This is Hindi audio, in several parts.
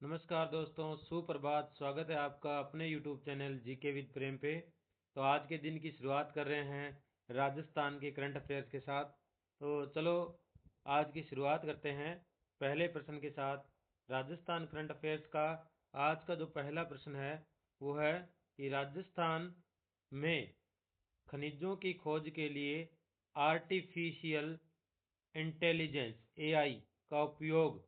नमस्कार दोस्तों, सुप्रभात। स्वागत है आपका अपने YouTube चैनल जीके विद प्रेम पे। तो आज के दिन की शुरुआत कर रहे हैं राजस्थान के करंट अफेयर्स के साथ। तो चलो आज की शुरुआत करते हैं पहले प्रश्न के साथ। राजस्थान करंट अफेयर्स का आज का जो पहला प्रश्न है वो है कि राजस्थान में खनिजों की खोज के लिए आर्टिफिशियल इंटेलिजेंस (AI) का उपयोग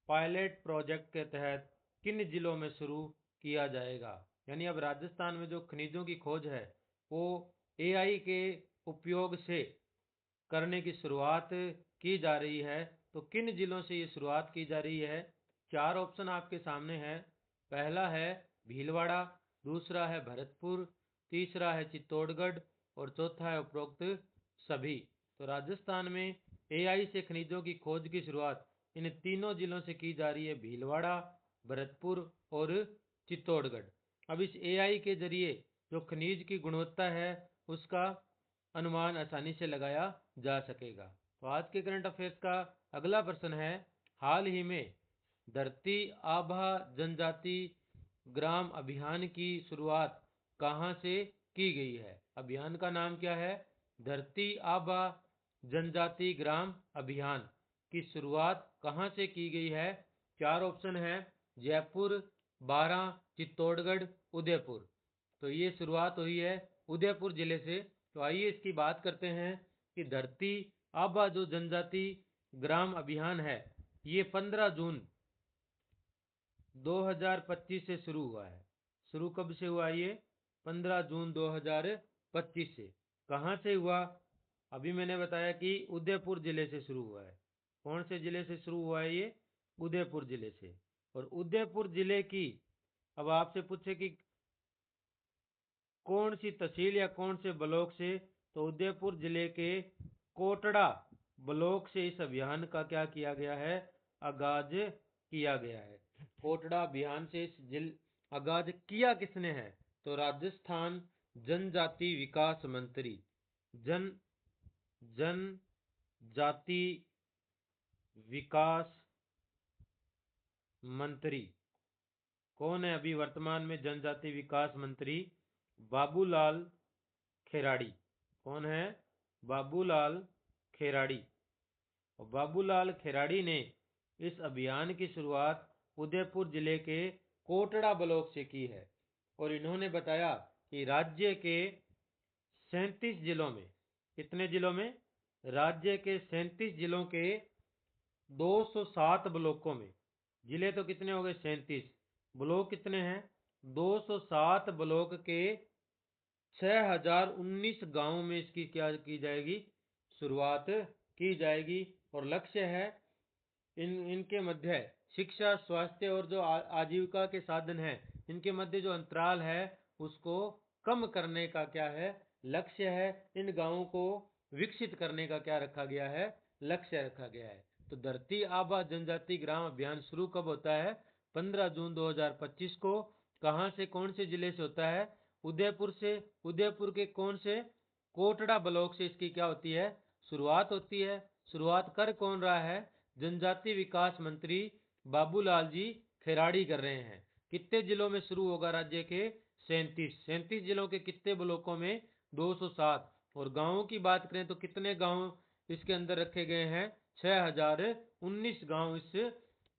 पायलट प्रोजेक्ट के तहत किन जिलों में शुरू किया जाएगा। यानी अब राजस्थान में जो खनिजों की खोज है वो AI के उपयोग से करने की शुरुआत की जा रही है। तो किन जिलों से ये शुरुआत की जा रही है? चार ऑप्शन आपके सामने है। पहला है भीलवाड़ा, दूसरा है भरतपुर, तीसरा है चित्तौड़गढ़ और चौथा है उपरोक्त सभी। तो राजस्थान में AI से खनिजों की खोज की शुरुआत इन तीनों जिलों से की जा रही है, भीलवाड़ा, भरतपुर और चित्तौड़गढ़। अब इस AI के जरिए जो खनिज की गुणवत्ता है उसका अनुमान आसानी से लगाया जा सकेगा। तो आज के करंट अफेयर्स का अगला प्रश्न है, हाल ही में धरती आभा जनजाति ग्राम अभियान की शुरुआत कहां से की गई है? अभियान का नाम क्या है? धरती आभा जनजाति ग्राम अभियान की शुरुआत कहां से की गई है? चार ऑप्शन है, जयपुर, बारां, चित्तौड़गढ़, उदयपुर। तो ये शुरुआत हुई है उदयपुर जिले से। तो आइए इसकी बात करते हैं कि धरती आभा जो जनजाति ग्राम अभियान है ये 15 जून 2025 से शुरू हुआ है। शुरू कब से हुआ ये? 15 जून 2025 से। कहां से हुआ? अभी मैंने बताया कि उदयपुर जिले से शुरू हुआ है। कौन से जिले से शुरू हुआ है ये? उदयपुर जिले से। और उदयपुर जिले की, अब आपसे पूछे कि कौन सी तहसील या कौन से ब्लॉक से, तो उदयपुर जिले के कोटड़ा ब्लॉक से इस अभियान का क्या किया गया है? आगाज किया गया है। कोटड़ा अभियान से इस आगाज किया किसने है? तो राजस्थान जनजाति विकास मंत्री, जनजाति विकास मंत्री कौन है अभी वर्तमान में जनजाति विकास मंत्री? बाबूलाल खेराड़ी। कौन है? बाबूलाल खेराड़ी। और बाबूलाल खेराड़ी ने इस अभियान की शुरुआत उदयपुर जिले के कोटड़ा ब्लॉक से की है। और इन्होंने बताया कि राज्य के 37 जिलों में, कितने जिलों में? राज्य के 37 जिलों के 207 ब्लॉकों में। जिले तो कितने हो गए? 37। ब्लॉक कितने हैं? 207 ब्लॉक के 6019 गांवों में इसकी क्या की जाएगी? शुरुआत की जाएगी। और लक्ष्य है इनके मध्य शिक्षा, स्वास्थ्य और जो आजीविका के साधन हैं इनके मध्य जो अंतराल है उसको कम करने का क्या है? लक्ष्य है। इन गांवों को विकसित करने का क्या रखा गया है? लक्ष्य रखा गया है। तो धरती आभा जनजाति ग्राम अभियान शुरू कब होता है? 15 जून 2025 को। कहां से, कौन से जिले से होता है? उदयपुर से। उदयपुर के कौन से? कोटड़ा ब्लॉक से इसकी क्या होती है? शुरुआत होती है। शुरुआत कर कौन रहा है? जनजाति विकास मंत्री बाबूलाल जी खेराड़ी कर रहे हैं। कितने जिलों में शुरू होगा? राज्य के 37 जिलों के कितने ब्लॉकों में? 207। और गांवों की बात करें तो कितने गांव इसके अंदर रखे गए हैं? 6019 गांव इस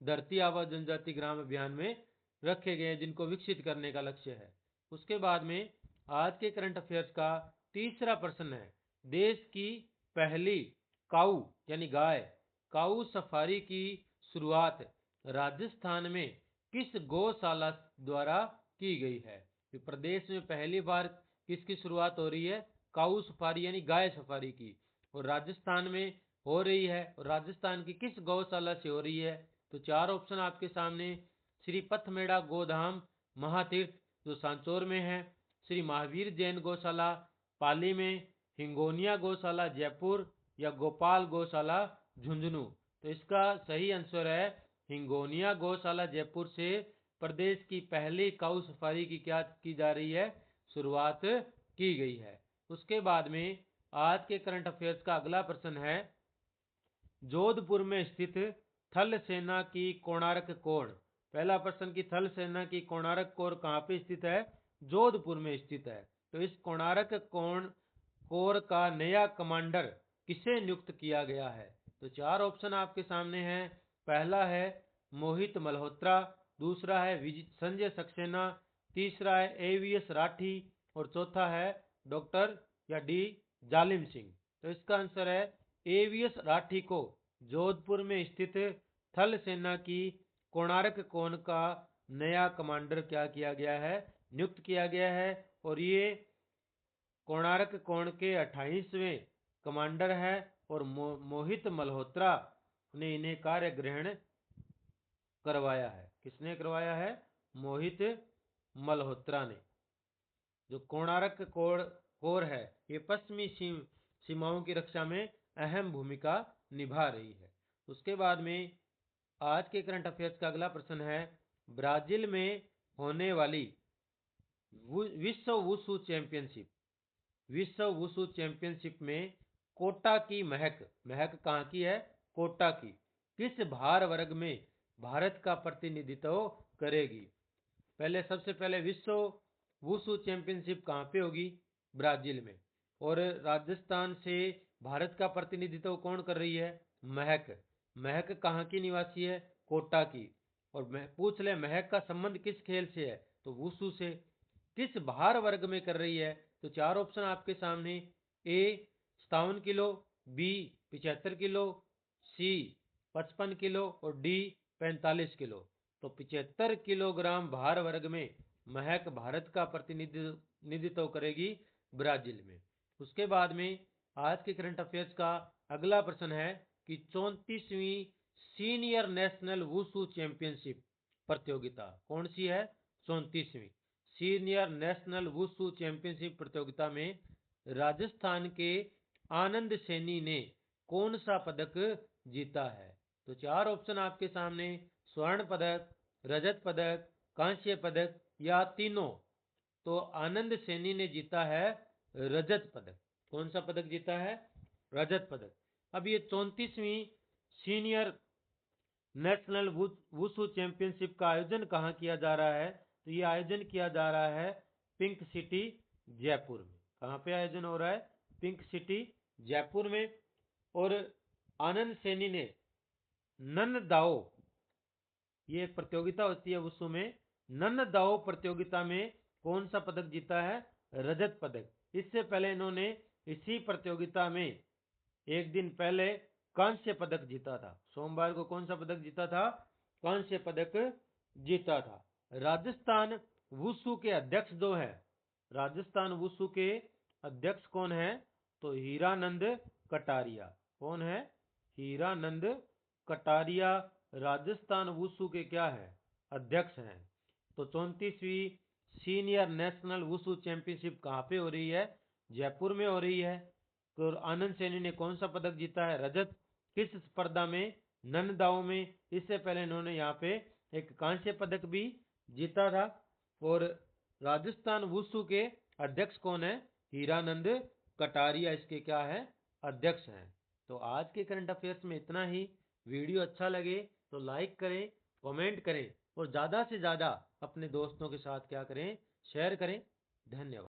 धरती आभा जनजाति ग्राम अभियान में रखे गए हैं जिनको विकसित करने का लक्ष्य है। उसके बाद में आज के करंट अफेयर्स का तीसरा प्रश्न है, देश की पहली काऊ यानी गाय काऊ सफारी की शुरुआत राजस्थान में किस गौशाला द्वारा की गई है? प्रदेश में पहली बार किसकी शुरुआत हो रही है? काऊ सफारी यानी गाय सफारी की। और राजस्थान में हो रही है। और राजस्थान की किस गौशाला से हो रही है? तो चार ऑप्शन आपके सामने, श्री पथमेड़ा गोधाम महातीर्थ जो सांचौर में है, श्री महावीर जैन गौशाला पाली में, हिंगोनिया गौशाला जयपुर या गोपाल गौशाला झुंझुनू। तो इसका सही आंसर है हिंगोनिया गौशाला जयपुर से प्रदेश की पहली काऊ सफारी की क्या की जा रही है? शुरुआत की गई है। उसके बाद में आज के करंट अफेयर्स का अगला प्रश्न है, जोधपुर में स्थित थल सेना की कोणार्क कोण पहला प्रश्न की थल सेना की कोणार्क कोर कहाँ पे स्थित है? जोधपुर में स्थित है। तो इस कोणार्क कोर का नया कमांडर किसे नियुक्त किया गया है? तो चार ऑप्शन आपके सामने हैं। पहला है मोहित मल्होत्रा, दूसरा है संजय सक्सेना, तीसरा है एवीएस राठी और चौथा है डॉक्टर या डी जालिम सिंह। तो इसका आंसर है एवीएस राठी को जोधपुर में स्थित थल सेना की कोणार्क कोर का नया कमांडर क्या किया गया है? नियुक्त किया गया है। और ये कोणार्क कोर के 28वें कमांडर है और मोहित मल्होत्रा ने इन्हें कार्य ग्रहण करवाया है। किसने करवाया है? मोहित मल्होत्रा ने। जो कोणार्क कोर है ये पश्चिमी सीमाओं की रक्षा में अहम भूमिका निभा रही है। उसके बाद में आज के करंट अफेयर्स का अगला प्रश्न है, ब्राजील में होने वाली विश्व वुशु चैंपियनशिप में कोटा की महक कहाँ की है? कोटा की किस भार वर्ग में भारत का प्रतिनिधित्व करेगी? सबसे पहले विश्व वुशु चैंपियनशिप कहाँ पे होगी? ब्राजील में। और राजस्थान से भारत का प्रतिनिधित्व कौन कर रही है? महक कहाँ की निवासी है? कोटा की। और पूछ ले महक का संबंध किस खेल से है? तो वुशु से। किस भार वर्ग में कर रही है? तो चार ऑप्शन आपके सामने, ए 57 किलो, बी 75 किलो, सी 55 किलो और डी 45 किलो। तो 75 किलोग्राम भार वर्ग में महक भारत का प्रतिनिधित्व करेगी ब्राजील में। उसके बाद में आज के करंट अफेयर्स का अगला प्रश्न है कि 34वीं सीनियर नेशनल वुशु चैंपियनशिप प्रतियोगिता कौन सी है? 34वीं सीनियर नेशनल वुशु चैंपियनशिप प्रतियोगिता में राजस्थान के आनंद सैनी ने कौन सा पदक जीता है? तो चार ऑप्शन आपके सामने, स्वर्ण पदक, रजत पदक, कांस्य पदक या तीनों। तो आनंद सैनी ने जीता है रजत पदक। कौन सा पदक जीता है? रजत पदक। अब ये 34वीं सीनियर नेशनल वुशु चैंपियनशिप का आयोजन कहाँ किया जा रहा है? तो ये आयोजन किया जा रहा है पिंक सिटी जयपुर में। कहाँ पे आयोजन हो रहा है? पिंक सिटी जयपुर में। और आनंद सैनी ने नन दाओ, ये एक प्रतियोगिता होती है वुशु में, नन दाओ प्रतियोगिता में कौन सा पदक जीता है? रजत पदक। इससे पहले इन्होंने इसी प्रतियोगिता में एक दिन पहले कांस्य पदक जीता था। सोमवार को कौन सा पदक जीता था? कांस्य पदक जीता था। राजस्थान वुशु के अध्यक्ष दो हैं। राजस्थान वुशु के अध्यक्ष कौन है? तो हीरानंद कटारिया। कौन है? हीरानंद कटारिया राजस्थान वुशु के क्या है? अध्यक्ष हैं। तो 34वीं सीनियर नेशनल वुशु चैंपियनशिप कहाँ पे हो रही है? जयपुर में हो रही है। तो आनंद सैनी ने कौन सा पदक जीता है? रजत। किस स्पर्धा में? नन दाओ में। इससे पहले इन्होंने यहाँ पे एक कांस्य पदक भी जीता था। और राजस्थान वुशु के अध्यक्ष कौन है? हीरानंद कटारिया इसके क्या है? अध्यक्ष हैं। तो आज के करंट अफेयर्स में इतना ही। वीडियो अच्छा लगे तो लाइक करें, कमेंट करें और ज़्यादा से ज़्यादा अपने दोस्तों के साथ क्या करें? शेयर करें। धन्यवाद।